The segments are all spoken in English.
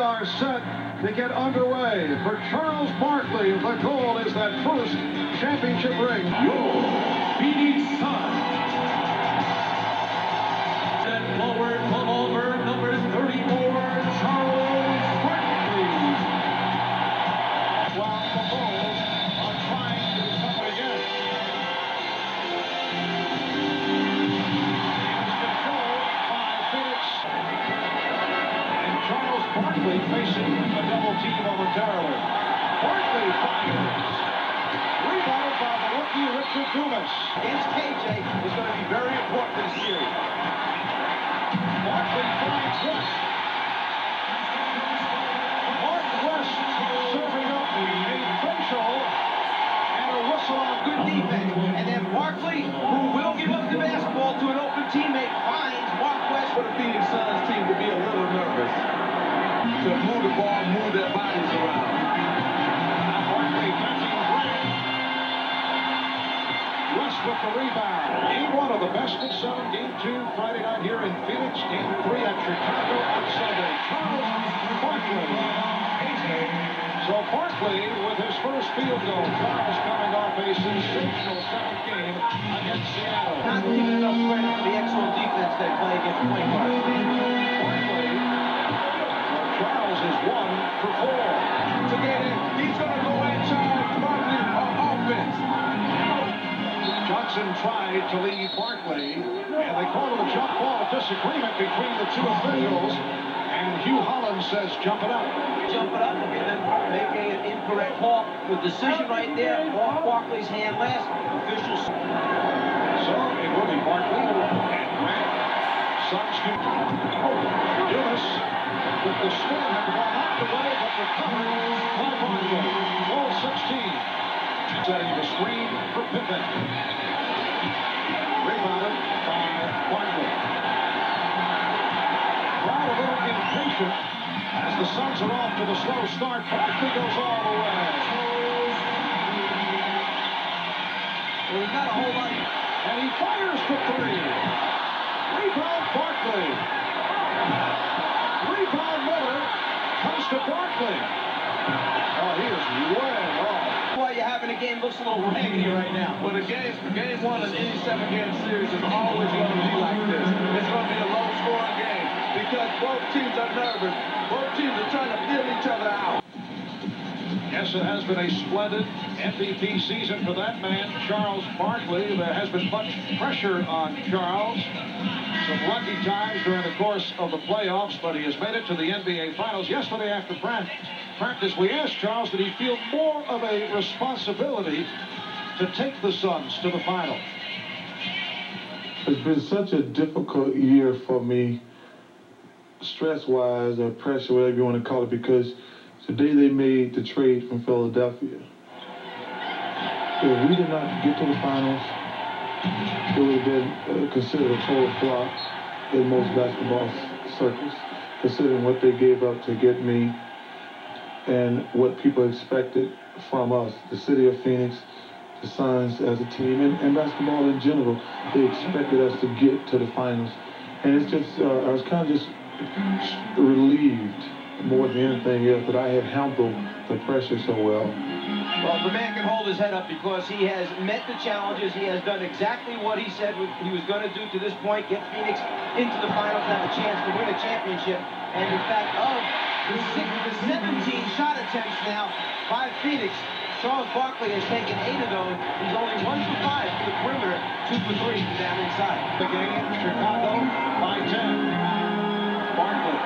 are set to get underway. For Charles Barkley, the goal is that first championship ring. Your Phoenix Suns. Set forward, pull over, number 34, Charles Barkley. While the Bulls are trying to come again. It's controlled by Phoenix. And Charles Barkley facing a double team momentarily. Barkley fires. Rebounded by the rookie Richard Dumas. Against KJ is going to be very important in the series. Barkley finds West. Mark West serving up a facial and a whistle on Good defense. And then Barkley, who will give up the basketball to an open teammate, finds Mark West. For the Phoenix Suns team to be a little nervous, to move the ball, move their bodies around. Barkley catching Grant. West with the rebound. Game 1 of the best of 7. Game 2 Friday night here in Phoenix. Game 3 at Chicago on Sunday. Charles Barkley. So Barkley with his first field goal. Charles coming off a sensational 7th game against Seattle. Not giving enough credit for the excellent defense they play against point guards. Barkley. Charles is 1 for 4. To get in, he's going to go at Charles Barkley on offense. Johnson tried to lead Barkley, and they call it a jump ball. A disagreement between the two officials, and Hugh Holland says jump it up. Jump it up and then make an incorrect call. The decision right there off Barkley's hand last. Officials. So it will be Barkley and Grant. Suns to Dumas with the spin and the ball knocked away, but recovered by Barkley. Ball 16. Setting the screen for Pippen. Rebounded by Barkley. Crowd a little impatient as the Suns are off to the slow start. Barkley goes all the way. Well, he's got a whole lot. And he fires for 3. Rebound Barkley. Rebound Miller comes to Barkley. Oh, he is way off. Why you're having a game looks a little raggedy right now. But game 1 of any 7-game series is always going to be like this. It's going to be a low-scoring game because both teams are nervous. Both teams are trying to feel each other out. Yes, it has been a splendid MVP season for that man, Charles Barkley. There has been much pressure on Charles. Some lucky times during the course of the playoffs, but he has made it to the NBA Finals. Yesterday after practice, we asked Charles, did he feel more of a responsibility to take the Suns to the finals? It's been such a difficult year for me, stress-wise or pressure, whatever you want to call it, because the day they made the trade from Philadelphia, if we did not get to the finals, it would have been considered a total flop in most basketball circles, considering what they gave up to get me and what people expected from us, the city of Phoenix, the Suns as a team, and basketball in general. They expected us to get to the finals. And it's just, I was kind of just relieved more than anything else that I had handled the pressure so well. Well, the man can hold his head up because he has met the challenges. He has done exactly what he said he was going to do to this point, get Phoenix into the finals and have a chance to win a championship. And in fact, of the 17 shot attempts now by Phoenix, Charles Barkley has taken 8 of those. He's only 1 for 5 from the perimeter, 2 for 3 from down inside. The game, Chicago by 10. Barkley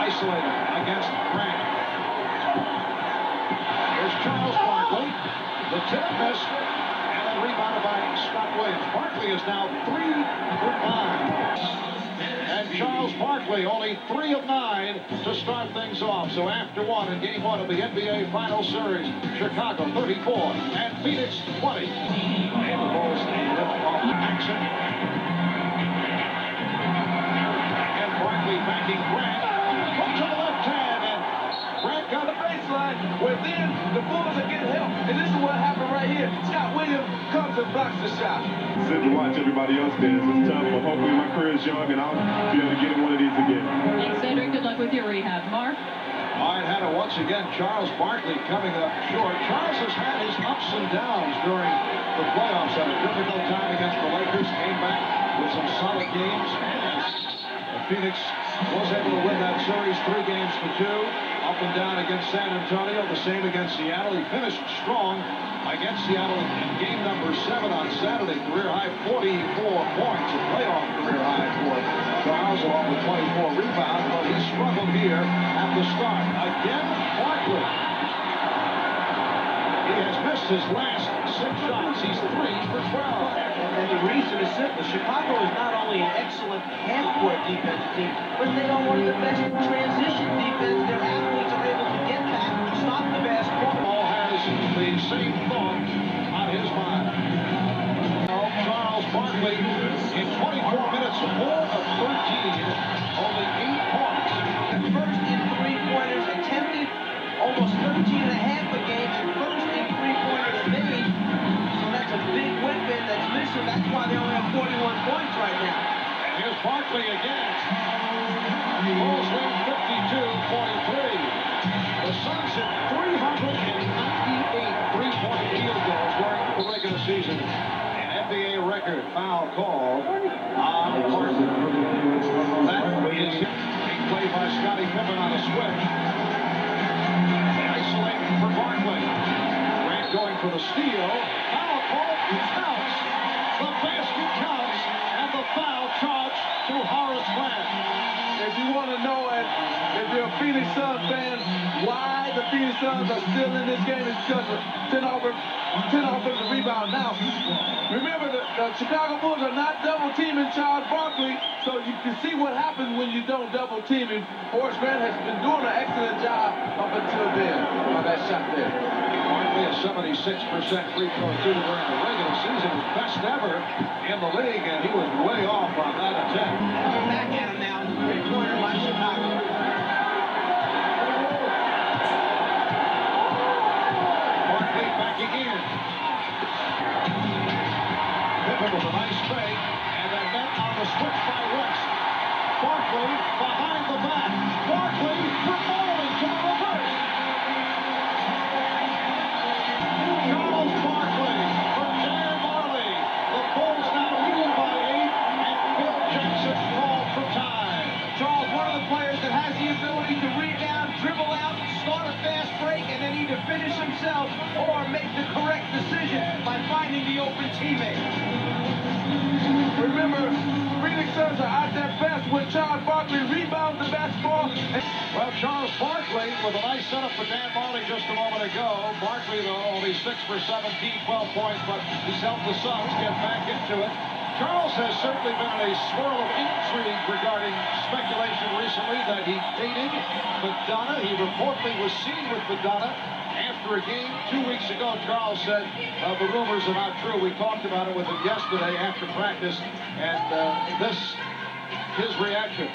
isolated against Grant. Here's Charles Barkley. The tip missed, and then rebounded by Scott Williams. Barkley is now 3 for 5. And Charles Barkley only 3 of 9 to start things off. So after 1 in Game 1 of the NBA Finals Series, Chicago 34 and Phoenix 20. And the Bulls a lift off action. And Barkley backing Grant. Up to the left hand, and Grant got the baseline. Well, then the Bulls are getting help. And this is what happened right here. Scott Williams comes and blocks the shot. Sit to watch everybody else dance. It's tough, but hopefully my career is young and I'll be able to get one of these again. Thanks, Cedric. Good luck with your rehab. Mark? All right, Hannah, once again, Charles Barkley coming up short. Charles has had his ups and downs during the playoffs. Had a difficult time against the Lakers. Came back with some solid games. Phoenix was able to win that series 3-2. Up and down against San Antonio. The same against Seattle. He finished strong against Seattle in game number 7 on Saturday. Career high 44 points. A playoff career high for Charles, along with 24 rebounds. But he struggled here at the start. Again, Barkley. He has missed his last 6 shots. He's 3 for 12. And the reason is simple. Chicago is not only an excellent half-court defensive team, but they are one of the best transition defense. Their athletes are able to get back, stop the basketball. All has the same thought on his mind. Charles Barkley in 24 minutes, 4 of 13, only 8 points. First in three-pointers attempted, almost 13 and a half a game, and first in three-pointers made. So that's a big weapon that's missing. That's why they only have 41 points right now. And here's Barkley again. Bulls win 52-43. The Suns hit 398 three-point field goals during the regular season. An NBA record foul call on Barkley. That is being played by Scottie Pippen on a switch. They isolate for Barkley. Grant going for the steal. Foul call counts. The basket counts, and the foul charge to Horace Grant. If you want to know it, if you're a Phoenix Suns fan, why the Phoenix Suns are still in this game is because of 10 offensive rebound. Now, remember the Chicago Bulls are not double-teaming Charles Barkley, so you can see what happens when you don't double-team him. Horace Grant has been doing an excellent job up until then on that shot there. Barkley a 76% free throw shooter during the regular season, his best ever in the league, and he was way off on that attempt. Coming back at him now, three-pointer by Chicago. Barkley backing in. Pippen with a nice fake, and then net on the switch by West. Barkley behind the back. Barkley revolving to the reverse. Charles Barkley for Dan Marley. The Bulls now lead by 8, and Phil Jackson called for time. Charles, one of the players that has the ability to rebound, dribble out, start a fast break, and then either finish himself or make the correct decision by finding the open teammate. Remember, Phoenix Suns are at their best when Charles Barkley rebounds the basketball. Well, Charles Barkley with a nice setup for Dan Marley just a moment ago. Barkley, though, only 6 for 17, 12 points, but he's helped the Suns get back into it. Charles has certainly been in a swirl of intrigue regarding speculation recently that he dated Madonna. He reportedly was seen with Madonna after a game 2 weeks ago. Charles said the rumors are not true. We talked about it with him yesterday after practice, and his reaction.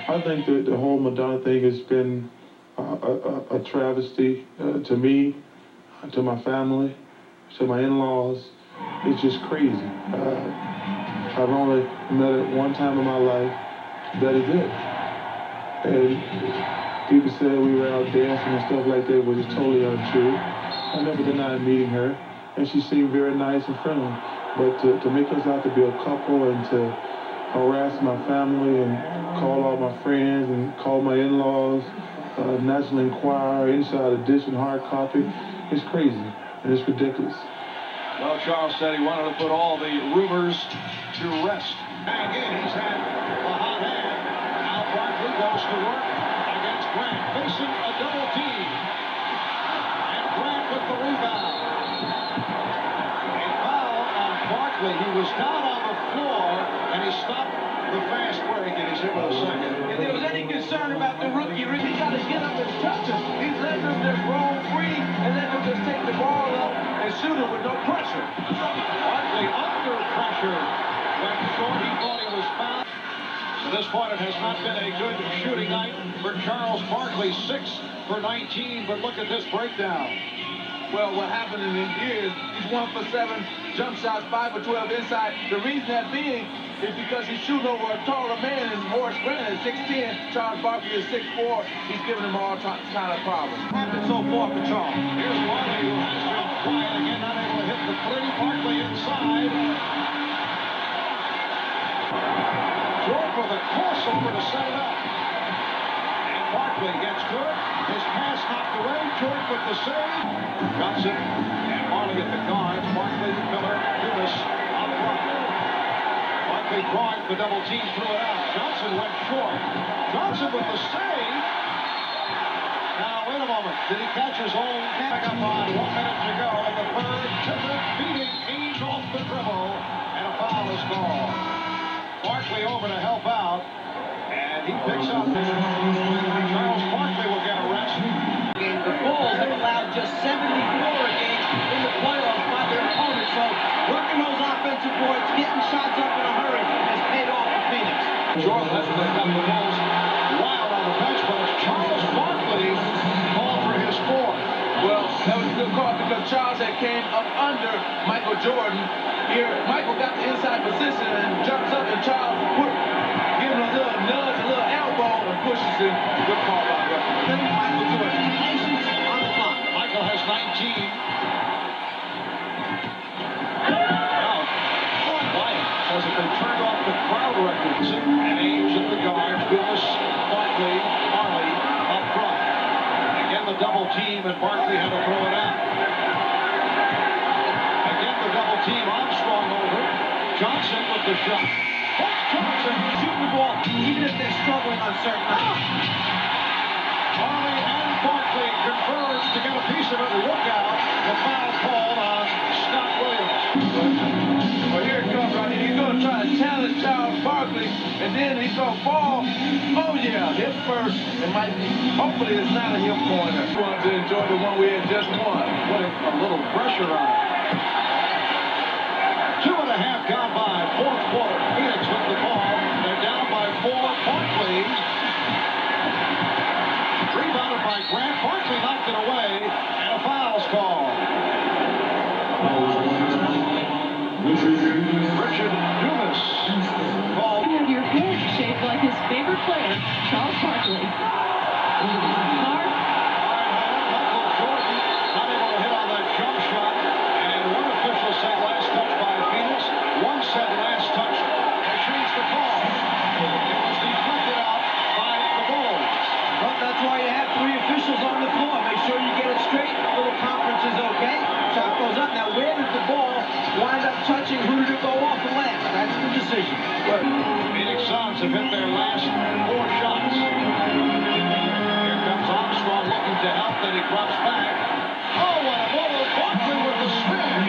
I think that the whole Madonna thing has been a travesty to me, to my family, to my in-laws. It's just crazy. I've only met her one time in my life. That is it. And people say we were out dancing and stuff like that, which is totally untrue. I never denied meeting her, and she seemed very nice and friendly. But to make us out to be a couple and to harass my family and call all my friends and call my in-laws, National Enquirer, Inside Edition, hard copy, it's crazy and it's ridiculous. Well, Charles said he wanted to put all the rumors to rest. And again, he's had a hot hand. Now Barkley goes to work against Grant, facing a double team. And Grant with the rebound. A foul on Barkley. He was down on the floor, and he stopped the fast break, and he's hit with a second. If there was any concern about the rookie, he's got to get up and touch him. He's letting them just roll free and let them just take the ball up and shoot it with no pressure. Barkley under pressure when short. He thought he was fouled. To this point, it has not been a good shooting night for Charles Barkley. 6 for 19, but look at this breakdown. well, what happened in the years, he's 1 for 7, jump shots, 5 for 12 inside. The reason that being is because he's shooting over a taller man, and Horace Grant is 6'10", Charles Barkley is 6'4". He's giving him all kind of problems. Happened so far for Charles. Here's Barkley, who has been quiet again, not able to hit the three. Barkley inside. Jordan with a crossover to set it up. And Barkley gets to it. His pass knocked away. Jordan with the save. Johnson and Marley at the guards. Barkley, Miller, Lewis up front. Barkley drawing the double team, threw it out. Johnson went short. Johnson with the save. Now, wait a moment. Did he catch his own back up on 1 minute to go in the third? Tippett beating Hayes off the dribble. And a foul is called. Barkley over to help out. And he picks up. Charles Barkley will get arrested. The Bulls have allowed just 74 games in the playoffs by their opponents. So working those offensive boards, getting shots up in a hurry has paid off for Phoenix. Jordan has got the Bulls wild on the bench, but it's Charles Barkley called for his fourth. Well, that was a good call because Charles had came up under Michael Jordan. Here, Michael got the inside position and jumps up, and Charles gives him a little nudge, a little elbow, and pushes him. Good call by the referee. Then Michael Jordan. Patience on the clock. Michael has 19. Out. Wyatt says that they turned off the crowd records. And Ames at the guards. Lewis, Barkley, Marley up front. Again the double team, and Barkley had to throw it out. Again the double team. Armstrong over. Johnson with the shot. Johnson Shooting the ball, even if they're struggling on certain nights. Marley and Barkley converge to get a piece of it. Look out. The foul called on Scott Williams. Well, here it comes, right? He's going to try to challenge Charles Barkley, and then he's going to fall. Oh, yeah, hip first. It might be. Hopefully, it's not a hip pointer. We wanted to enjoy the one we had just won. Putting a little pressure on it. 2.5 gone by. Fourth quarter. Phoenix with the ball. They're down by 4. Barkley. Rebounded by Grant. Barkley knocked it away, and a foul's called. Richard Dumas called. You have your head shaped like his favorite player, Charles Barkley. Mark. Michael Jordan not able to hit on that jump shot, and one official said last touch by Phoenix. One said last touch. They changed the call. It was deflected out by the Bulls. Well, that's why you have 3 officials on the floor. Make sure you get it straight. A little conference is okay. Shot goes up. Now, where did the ball wind up touching? Who did it go off the last? That's the decision. Phoenix Suns have hit their last 4 shots. Here comes Armstrong looking to help, then he drops back. Oh, what a ball! Barkley with the spin.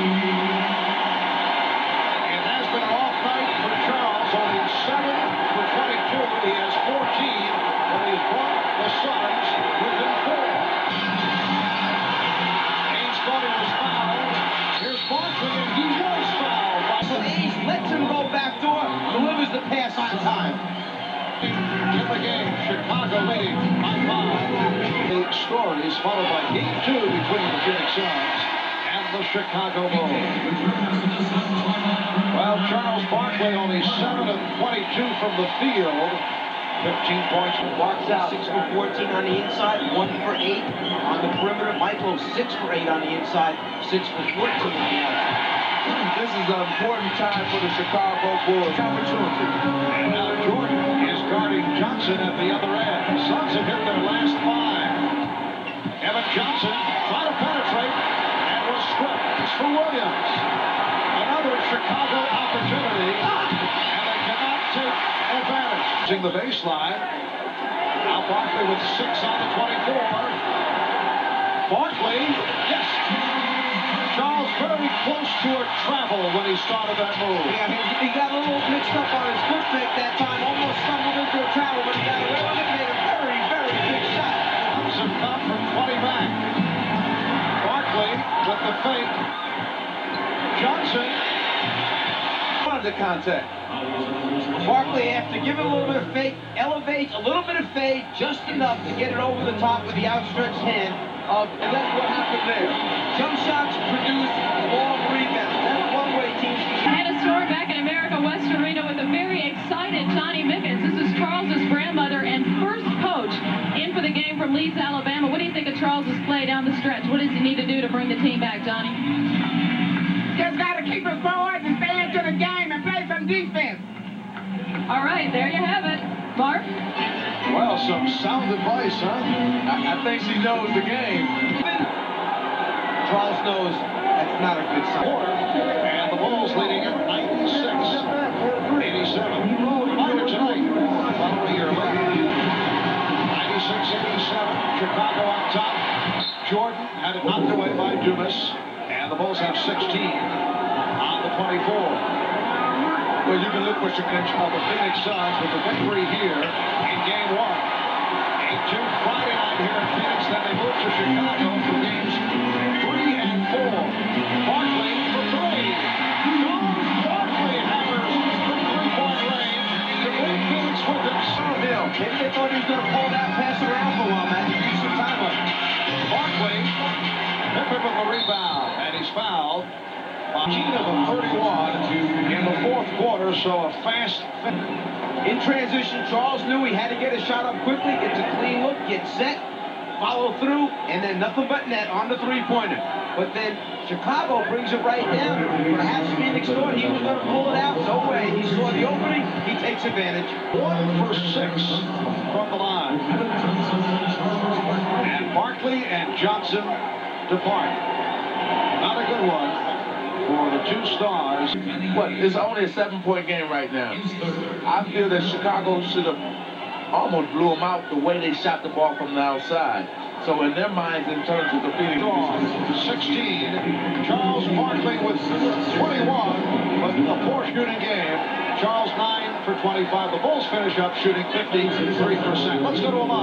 It has been an off night for Charles. Only 7 for 22. He has 14, but he's brought the Suns within 4. Hayes thought he was fouled. Here's Barkley, and he was fouled. So Hayes lets him go backdoor, delivers the pass on time. In the game, Chicago leading by 5. The stories followed by Game 2 between the Phoenix Suns and the Chicago Bulls. Well, Charles Barkley only 7 of 22 from the field. 15 points. Walks out 6 for 14 on the inside, 1 for 8 on the perimeter. Michael 6 for 8 on the inside, 6 for 14 on the outside. This is an important time for the Chicago Bulls. Opportunity. And now Jordan is guarding Johnson at the other end. The Suns have hit their last 5. Evan Johnson trying to penetrate and was stripped. It's for Williams. Another Chicago opportunity. And they cannot take advantage. Using the baseline. Now Barkley with 6 on the 24. Barkley, yes. Charles very close to a travel when he started that move. Yeah, he got a little mixed up on his foot fake that time, almost stumbled into a travel, but he got away with it, made a very, very big shot. Thompson caught from 20 back. Barkley with the fake. Johnson. Wanted to the contact. Barkley, after giving a little bit of fade, elevates a little bit of fade, just enough to get it over the top with the outstretched hand. And that's what happened there. Jump shots produce long rebounds. That's one way teams can. Had a story back in America, West Arena, with a very excited Johnny Mickens. This is Charles's grandmother and first coach in for the game from Leeds, Alabama. What do you think of Charles's play down the stretch? What does he need to do to bring the team back, Johnny? Just got to keep us forward and stay into the game and play some defense. All right, there you have it. Mark? Well, some sound advice, huh? I think she knows the game. Charles knows that's not a good sign. And the Bulls leading at 96. 87. Later tonight, following your lead. 96-87. Chicago on top. Jordan had it knocked away by Dumas. And the Bulls have 16 on the 24. Well, you can look for Chicago. The Phoenix Suns with the victory here in Game 1. 8-2 Friday night here in Phoenix. Then they move to Chicago for games 3 and 4. Barkley for 3. Barkley hammers from three-point range to bring Phoenix with it. Maybe they thought he was going to pull that pass around for a while, man. Use some time up. Barkley, Pippen with the rebound, and he's fouled. 15 of them 31 in the fourth quarter, so a fast finish. In transition, Charles knew he had to get a shot up quickly, get a clean look, get set, follow through, and then nothing but net on the three-pointer. But then Chicago brings it right down. Perhaps Phoenix thought he was going to pull it out. No way. He saw the opening. He takes advantage. 1 for 6 from the line. And Barkley and Johnson depart. Not a good one for the two stars. But it's only a 7-point game right now. I feel that Chicago should have almost blew them out the way they shot the ball from the outside. So in their minds, in terms of the Phoenix, 16. Charles Barkley with 21, but a poor shooting game. Charles 9 for 25. The Bulls finish up shooting 53%. Let's go to a line.